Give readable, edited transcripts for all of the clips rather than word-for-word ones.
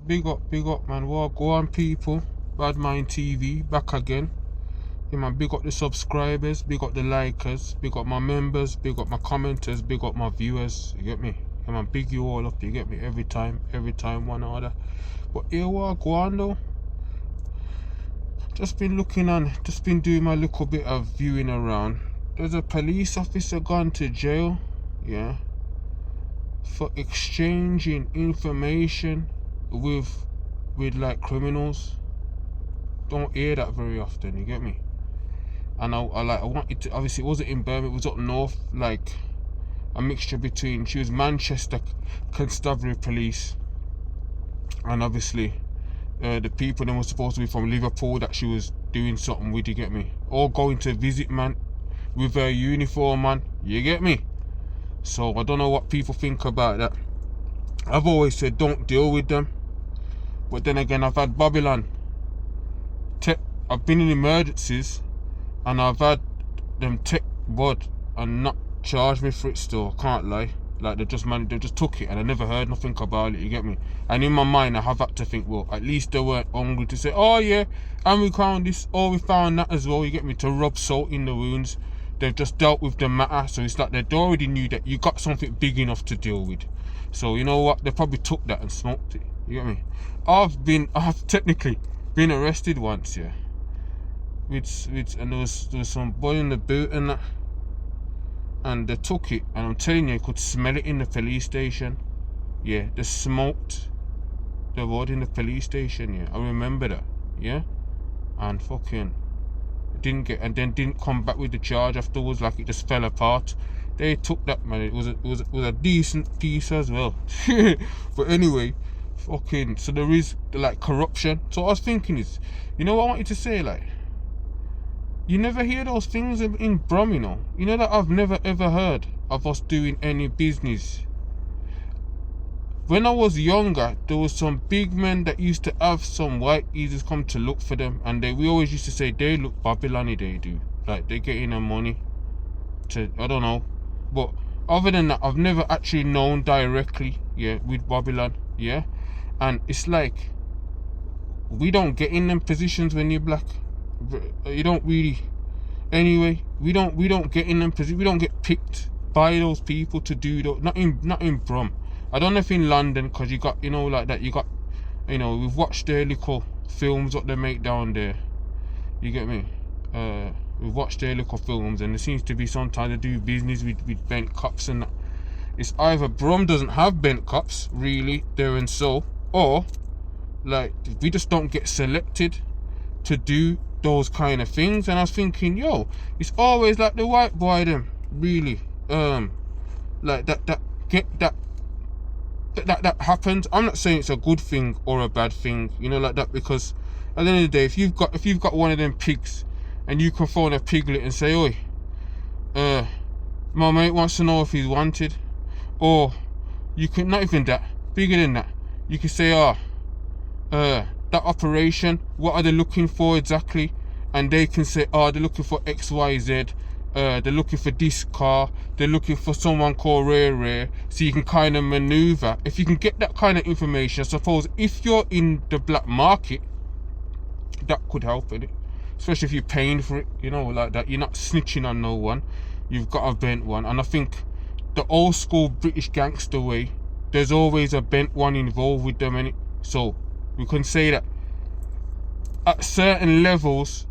Big up, man. Well, go on, people. Bad Mind TV, back again. Yeah, man, big up the subscribers, big up the likers, big up my members, big up my commenters, big up my viewers. You get me? Yeah, man, big you all up. You get me? Every time, one order. But here, what go on though? Just been looking on, just been doing my little bit of viewing around. There's a police officer gone to jail, yeah, for exchanging information with like criminals. Don't hear that very often, you get me? And I wanted to, obviously it wasn't in Birmingham, it was up north, like a mixture between, she was Manchester Constabulary Police, and obviously the people that were supposed to be from Liverpool that she was doing something with, you get me? All going to visit, man, with her uniform, man, you get me? So I don't know what people think about that. I've always said don't deal with them, but then again, I've had Babylon. I've been in emergencies and I've had them take bud and not charge me for it still. I can't lie. Like they just took it and I never heard nothing about it, you get me? And in my mind I have had to think, well, at least they weren't hungry to say, oh yeah, and we found this, oh we found that as well, you get me, to rub salt in the wounds. They've just dealt with the matter, so it's like they already knew that you got something big enough to deal with. So you know what, they probably took that and smoked it, you get me? I've technically been arrested once, yeah, and there was some boy in the boot and that, and they took it, and I'm telling you, you could smell it in the police station. Yeah, they smoked the wood in the police station, yeah, I remember that, yeah, and fucking didn't come back with the charge afterwards, like it just fell apart. They took that, man. It was a decent piece as well. But anyway, fucking, so there is like corruption. So what I was thinking is, you know what I wanted to say, like, you never hear those things in Brum, you know? You know that I've never ever heard of us doing any business. When I was younger, there was some big men that used to have some white geezers come to look for them, and we always used to say they look Babylon-y, they do. Like they're getting their money to, I don't know. But other than that, I've never actually known directly, yeah, with Babylon, yeah? And it's like, we don't get in them positions when you're black. You don't really, anyway, we don't get in them positions, we don't get picked by those people to do those, not in Brum. I don't know if in London, because you got, you know, like that, you got, you know, we've watched their little films what they make down there, you get me? We've watched their little films, and there seems to be sometimes they do business with bent cops and that. It's either Brum doesn't have bent cops really there and so, or like we just don't get selected to do those kind of things. And I was thinking, yo, it's always like the white boy them really like that happens. I'm not saying it's a good thing or a bad thing, you know, like that, because at the end of the day, if you've got one of them pigs and you can phone a piglet and say, oi, my mate wants to know if he's wanted, or you can, not even that, bigger than that, you can say, that operation, what are they looking for exactly? And they can say, oh, they're looking for XYZ, they're looking for this car, they're looking for someone called Rare, so you can kind of maneuver. If you can get that kind of information, I suppose if you're in the black market, that could help with it, especially if you're paying for it, you know, like that. You're not snitching on no one, you've got a bent one. And I think the old school British gangster way, there's always a bent one involved with them, innit? So we can say that at certain levels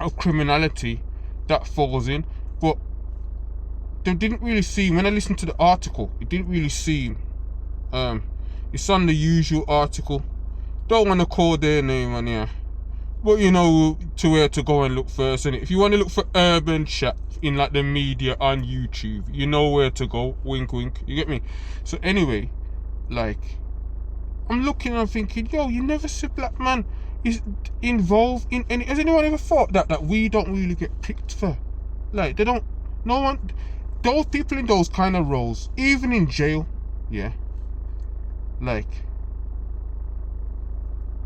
of criminality that falls in. But they didn't really seem, when I listened to the article, it didn't really seem, it's on the usual article, don't want to call their name on here, but you know to where to go and look first. And if you want to look for urban chat in like the media on YouTube, you know where to go, wink wink, you get me? So anyway, like, I'm looking and I'm thinking, yo, you never see black man is involved in any. Has anyone ever thought that we don't really get picked for? Like, they don't, no one, those people in those kind of roles, even in jail, yeah, like,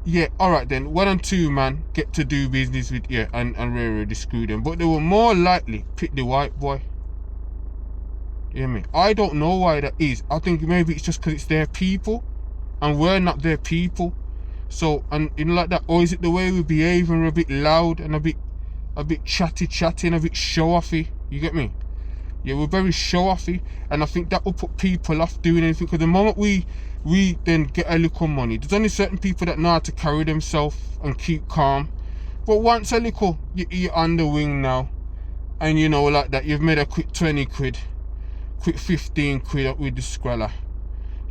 yeah, alright then, 1 and 2 man get to do business with, yeah, and really screw them, but they will more likely pick the white boy. You hear me? I don't know why that is. I think maybe it's just because it's their people, and we're not their people. So, and like that, or is it the way we behave and we're a bit loud and a bit chatty and a bit show-offy? You get me? Yeah, we're very show-offy, and I think that will put people off doing anything, because the moment we then get a little money, there's only certain people that know how to carry themselves and keep calm. But once a little, you're on the wing now, and you know, like that, you've made a quick 20 quid, quick 15 quid up with the scraller,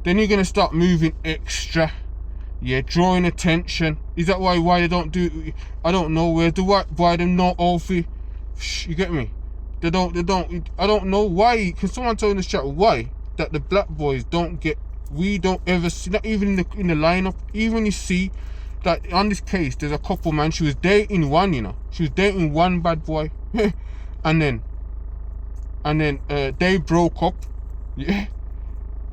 then you're going to start moving extra. Yeah, drawing attention. Is that why they don't do? I don't know. Where the why them not Alfie? You get me? They don't. I don't know why. Can someone tell in the chat why that the black boys don't get? We don't ever see, not even in the lineup. Even you see that on this case, there's a couple, man. She was dating one, you know. She was dating one bad boy, and then they broke up. Yeah.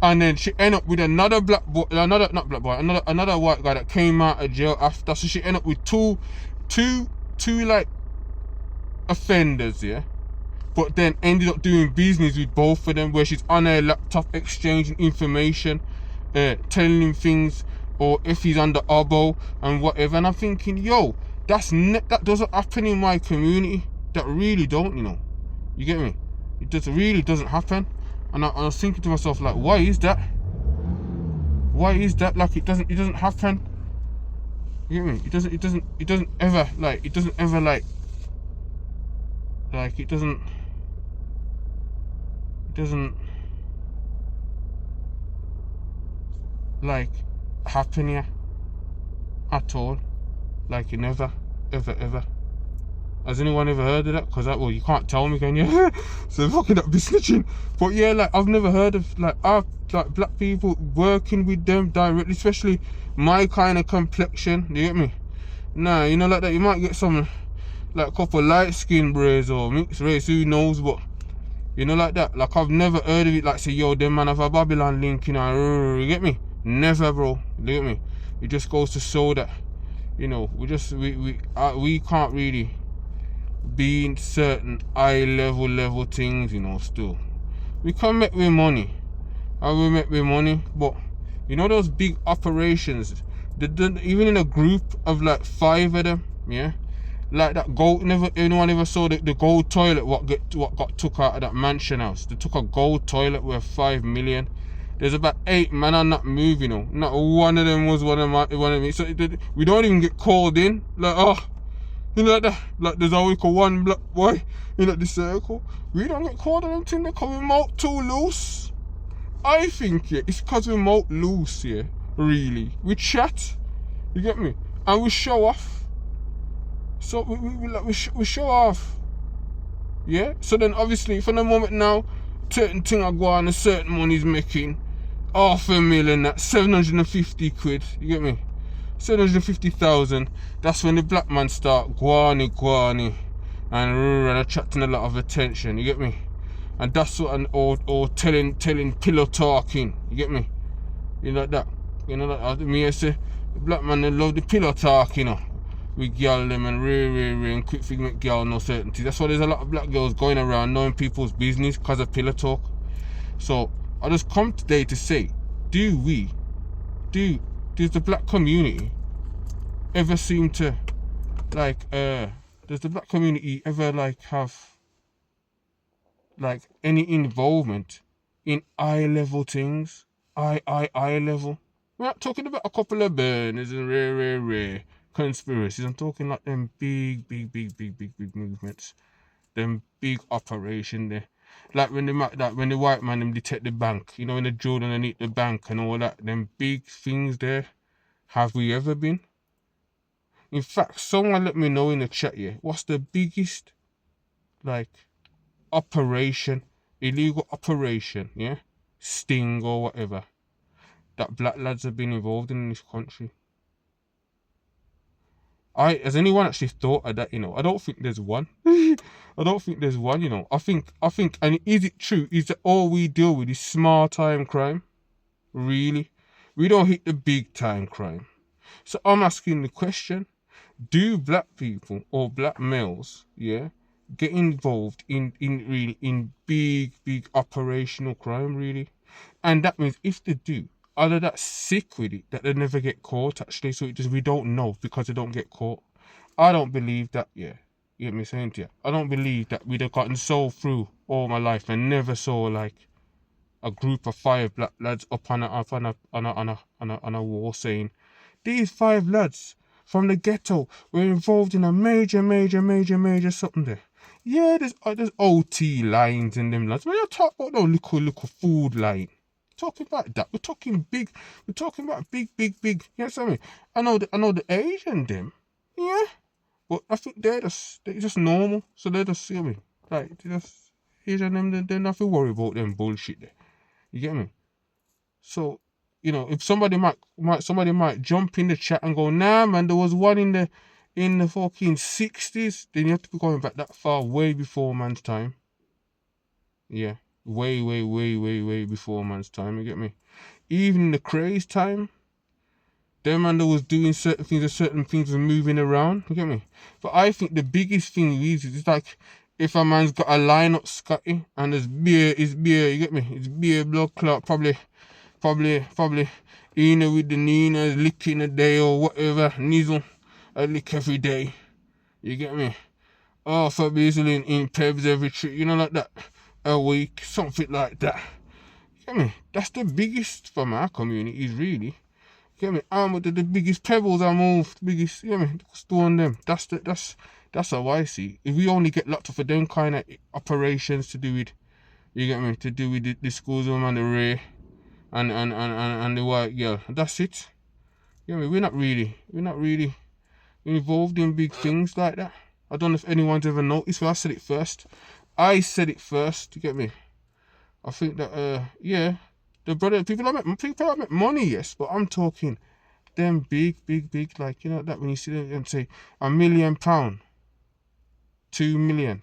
And then she ended up with another black boy, another white guy that came out of jail after. So she ended up with two like offenders, yeah. But then ended up doing business with both of them, where she's on her laptop exchanging information, telling him things, or if he's under oboe and whatever. And I'm thinking, yo, that doesn't happen in my community. That really don't, you know. You get me? It just really doesn't happen. And I was thinking to myself, like, why is that? Why is that? Like, it doesn't happen. You get me? It doesn't ever like it doesn't like happen here at all. Like, it never ever. Has anyone ever heard of that? Because well, you can't tell me, can you? So fucking that be snitching. But yeah, like, I've never heard of like black people working with them directly, especially my kind of complexion. Do you get me? Nah, you know, like that, you might get some like a couple light skin braids or mixed race, who knows, but you know, like that. Like, I've never heard of it. Like, say, yo, them man have a Babylon link, you know. You get me? Never, bro. You get me? It just goes to show that, you know, we can't really be in certain high level things, you know. Still, we can make with money, and we make with money, but you know, those big operations, even in a group of like 5 of them, yeah, like that gold, anyone ever saw the gold toilet what got took out of that mansion house? They took a gold toilet worth 5 million. There's about 8 men on that move, you know. Not one of them was one of me. So we don't even get called in. Like, oh, you know, like there's always one black boy in the circle. We don't get called on them things because we mouth too loose. I think, yeah, it's because we mouth loose, yeah, really. We chat, you get me? And we show off. So we show off. Yeah? So then obviously from the moment now, certain thing I go on, a certain money's making $500,000, that's 750 quid, you get me? 750,000, that's when the black man start guani and attracting a lot of attention, you get me? And that's what, or telling pillow talking, you get me? You know that? You know that? Me, I say, the black man, they love the pillow talk, you know. We girl them and and quick thing make girl no certainty. That's why there's a lot of black girls going around knowing people's business because of pillow talk. So I just come today to say, does the black community ever seem to like does the black community ever like have like any involvement in eye level things? Eye level. We're not talking about a couple of burners and rare conspiracies. I'm talking like them big movements, them big operation there. Like when the white man them detect the bank, you know, when they drilled underneath the bank and all that, them big things there. Have we ever been? In fact, someone let me know in the chat here, what's the biggest like operation, illegal operation, yeah, sting or whatever, that black lads have been involved in this country? Has anyone actually thought of that, you know? I don't think there's one. I don't think there's one, you know. I think, and is it true? Is that all we deal with is small time crime? Really? We don't hit the big time crime. So I'm asking the question, do black people or black males, yeah, get involved in big operational crime, really? And that means if they do, either that's sick with it that they never get caught actually, so it just we don't know because they don't get caught. I don't believe that. Yeah, you get me saying to you. I don't believe that we'd have gotten so through all my life and never saw like a group of 5 black lads up on a wall saying these 5 lads from the ghetto were involved in a major something there. Yeah, there's OT lines in them lads. When you talk about no little food line, talking about that. We're talking big. We're talking about big. You know what I mean? I know the Asian them. Yeah, but I think they're just normal. So they just see me like they just Asian them. They're nothing worry about them bullshit there. You get me? So, if somebody might jump in the chat and go, nah man, there was one in the fucking 60s, then you have to be going back that far, way before man's time. Yeah. Way before man's time, you get me? Even in the craze time, them man that was doing certain things and certain things was moving around, you get me? But I think the biggest thing is like if a man's got a line up Scotty and there's beer, it's beer, you get me? It's beer, blood clot, probably Ina with the Nina licking a day or whatever, Nizzle, I lick every day. You get me? Oh, for basically in pebs every trip, like that. A week, something like that. You get me? That's the biggest for my communities, really. You get me? I'm with the biggest pebbles I move, biggest, you get me? Stone them. That's how I see. If we only get locked up for them kind of operations to do with, you get me? To do with the schools and the Ray. And the white girl. That's it. Yeah, I mean, we're not really involved in big things like that. I don't know if anyone's ever noticed, but I said it first. You get me? I think that yeah, the brother people that make money, yes, but I'm talking them big, like that when you see them and say £1 million, 2 million,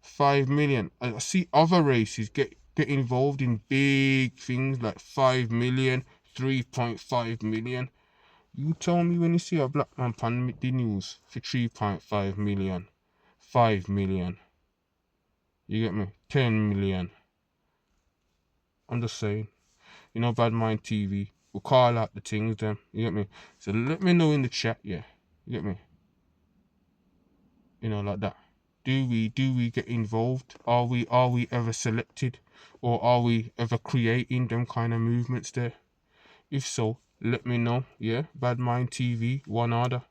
5 million. I see other races get involved in big things like 5 million, 3.5 million. You tell me when you see a black man on the news for 3.5 million, 5 million. You get me? 10 million. I'm just saying. Bad mind TV. We'll call out the things then. You get me? So let me know in the chat, yeah. You get me? Like that. Do we get involved? Are we ever selected? Or are we ever creating them kind of movements there? If so, let me know, yeah? Bad Mind TV, one order.